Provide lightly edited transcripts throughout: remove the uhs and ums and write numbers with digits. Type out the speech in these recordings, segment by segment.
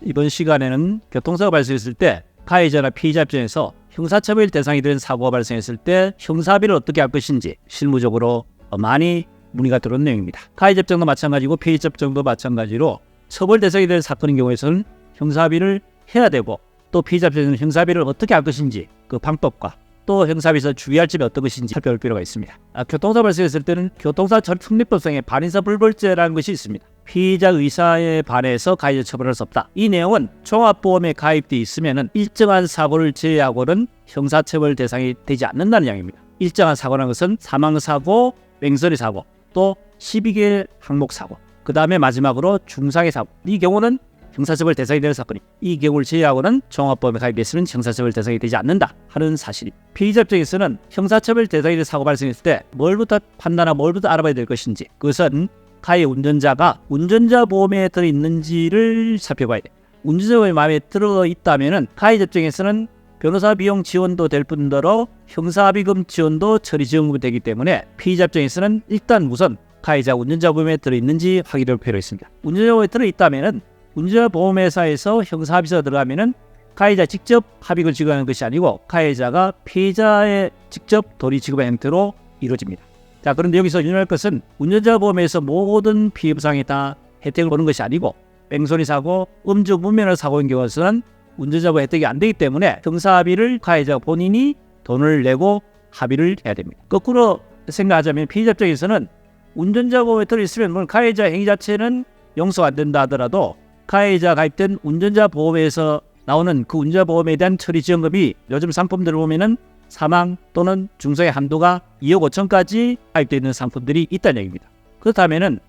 이번 시간에는 교통사고 발생했을 때 가해자나 피의자 입장에서 형사처벌 대상이 된 사고가 발생했을 때 형사합의를 어떻게 할 것인지 실무적으로 많이 문의가 들어온 내용입니다. 가해자 입장도 마찬가지고 피의자 입장도 마찬가지로 처벌 대상이 된 사건인 경우에서는 형사합의를 해야 되고 또 피의자 입장에서는 형사합의를 어떻게 할 것인지 그 방법과 또 형사합의에서 주의할 점이 어떤 것인지 살펴볼 필요가 있습니다. 교통사고 발생했을 때는 교통사고 특례법상의 반의사 불벌죄라는 것이 있습니다. 피의자 의사에 반해서 가해자 처벌할 수 없다. 이 내용은 종합보험에 가입되어 있으면 일정한 사고를 제외하고는 형사처벌 대상이 되지 않는다는 이야기입니다. 일정한 사고라는 것은 사망사고, 맹설의 사고, 또 12개 항목사고, 그 다음에 마지막으로 중상의 사고. 이 경우는 형사처벌 대상이 되는 사건이 이 경우를 제외하고는 종합보험에 가입되어 있으면 형사처벌 대상이 되지 않는다 하는 사실입니다. 피의자 입장에서는 형사처벌 대상이 되는 사고 발생했을 때 뭘부터 판단하고 뭘부터 알아봐야 될 것인지 그것은 가해 운전자가 운전자 보험에 들어있는지를 살펴봐야 됩니다. 운전자 보험에 마음에 들어있다면 가해자 입장에서는 변호사 비용 지원도 될 뿐더러 형사합의금 지원도 처리 지원금이 되기 때문에 피의자 입장에서는 일단 우선 가해자 운전자 보험에 들어있는지 확인할 필요가 있습니다. 운전자 보험에 들어있다면 운전자 보험회사에서 형사합의서가 들어가면은 가해자 직접 합의금을 지급하는 것이 아니고 가해자가 피해자에 직접 도리 지급하는 형태로 이루어집니다. 자, 그런데 여기서 유념할 것은 운전자 보험에서 모든 피해보상이 다 혜택을 보는 것이 아니고 뺑소니 사고, 음주 무면허 사고인 경우에서는 운전자 보험 혜택이 안 되기 때문에 형사합의를 가해자 본인이 돈을 내고 합의를 해야 됩니다. 거꾸로 생각하자면 피해자 입장에서는 운전자 보험에 들어있으면 물론 가해자 행위 자체는 용서가 안 된다 하더라도 가해자 가입된 운전자 보험에서 나오는 그 운전자 보험에 대한 처리 지원금이 요즘 상품들을 보면은 사망 또는 중상의 한도가 2억 5천까지 가입되어 있는 상품들이 있다는 얘기입니다. 그렇다면은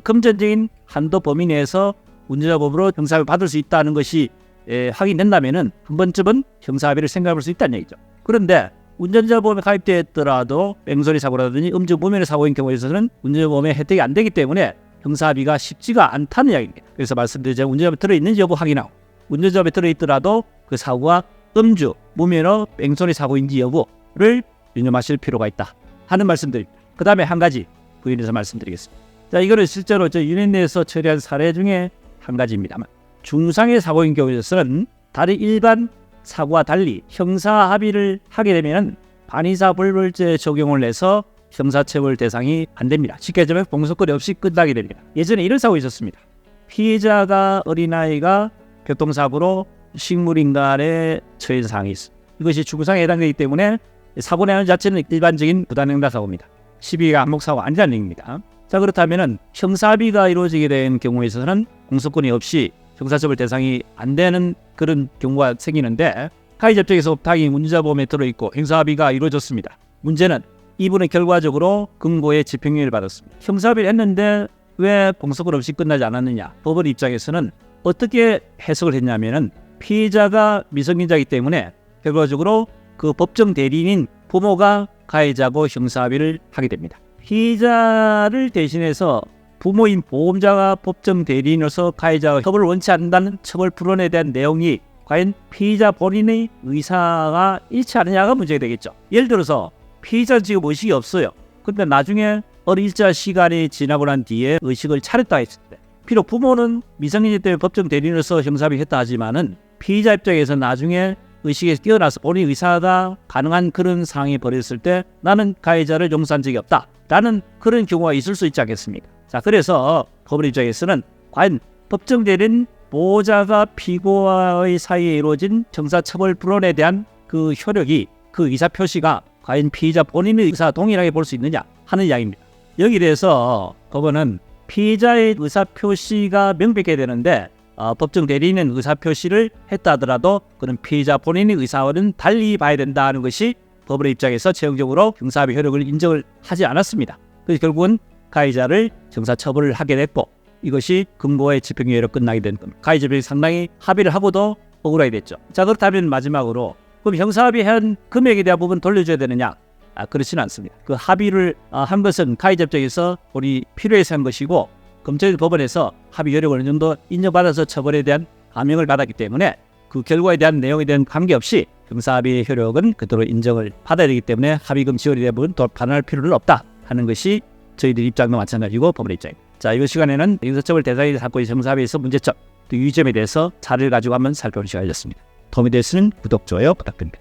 금전적인 한도 범위 내에서 운전자 보험으로 형사합의 받을 수 있다는 것이 확인된다면은 한 번쯤은 형사합의를 생각해볼 수 있다는 얘기죠. 그런데 운전자 보험에 가입되었더라도 뺑소니 사고라든지 음주 무면허 사고인 경우에서는 운전자 보험에 혜택이 안 되기 때문에 형사합의가 쉽지가 않다는 이야기입니다. 그래서 말씀드리자면 운전자보험에 들어있는지 여부 확인하고 운전자보험에 들어있더라도 그 사고가 음주, 무면허, 뺑소니 사고인지 여부를 유념하실 필요가 있다 하는 말씀드립니다. 그 다음에 한 가지 부연해서 말씀드리겠습니다. 자, 이거는 실제로 유엔 내에서 처리한 사례 중에 한 가지입니다만 중상의 사고인 경우에서는 다른 일반 사고와 달리 형사합의를 하게 되면 반의사 불벌죄 적용을 해서 형사처벌 대상이 안 됩니다. 쉽게 말하면 공소권이 없이 끝나게 됩니다. 예전에 이런 사고가 있었습니다. 피해자가 어린아이가 교통사고로 식물인간에 처해진 상황이 있습니다. 이것이 중상에 해당되기 때문에 사고 내용 자체는 일반적인 부단횡단 사고입니다. 12가 항목사고 아니라는 얘기입니다. 자, 그렇다면 형사합의가 이루어지게 된 경우에 있어서는 공소권이 없이 형사처벌 대상이 안 되는 그런 경우가 생기는데 가해자 입장에서 당연히 운전자 보험에 들어있고 형사합의가 이루어졌습니다. 문제는 이분은 결과적으로 금고의 집행유예를 받았습니다. 형사합의를 했는데 왜 공소권 없이 끝나지 않았느냐? 법원 입장에서는 어떻게 해석을 했냐면은 피해자가 미성년자이기 때문에 결과적으로 그 법정 대리인인 부모가 가해자고 형사합의를 하게 됩니다. 피해자를 대신해서 부모인 보험자가 법정 대리인으로서 가해자와 협의를 원치 않는다는 처벌 불원에 대한 내용이 과연 피해자 본인의 의사가 일치하느냐가 문제가 되겠죠. 예를 들어서 피해자는 지금 의식이 없어요. 근데 나중에 어느 일자 시간이 지나고 난 뒤에 의식을 차렸다 했을 때 비록 부모는 미성년자 때문에 법정 대리인으로서 형사합의를 했다 하지만은 피해자 입장에서 나중에 의식에서 깨어나서 본인 의사가 가능한 그런 상황이 벌어졌을 때 나는 가해자를 용서한 적이 없다 라는 그런 경우가 있을 수 있지 않겠습니까? 자, 그래서 법원 입장에서는 과연 법정 대리인 보호자가 피고와의 사이에 이루어진 형사처벌 불원에 대한 그 효력이 그 의사표시가 과연 피해자 본인의 의사 동일하게 볼 수 있느냐 하는 이야기입니다. 여기에 대해서 법원은 피해자의 의사표시가 명백해야 되는데 법정 대리인은 의사표시를 했다 하더라도 그는 피해자 본인의 의사와는 달리 봐야 된다는 것이 법원의 입장에서 최종적으로 형사합의 효력을 인정을 하지 않았습니다. 그래서 결국은 가해자를 형사처벌을 하게 됐고 이것이 금고의 집행유예로 끝나게 된 겁니다. 가해자 입장이 상당히 합의를 하고도 억울하게 됐죠. 자, 그렇다면 마지막으로 그럼 형사합의한 금액에 대한 부분 돌려줘야 되느냐? 그렇지는 않습니다. 그 합의를 한 것은 가해자 입장에서 우리 필요해서 한 것이고 검찰 법원에서 합의 여력을 어느 정도 인정받아서 처벌에 대한 감형을 받았기 때문에 그 결과에 대한 내용에 대한 관계없이 형사합의의 효력은 그대로 인정을 받아야 되기 때문에 합의금 지원에 대한 부분 반환할 필요는 없다 하는 것이 저희들 입장도 마찬가지고 법원의 입장입니다. 자, 이번 시간에는 형사처벌 대상이 사건의 형사합의에서 문제점 또 유의점에 대해서 자료를 가지고 한번 살펴본 시간이었습니다. 도움이 됐으면 구독, 좋아요 부탁드립니다.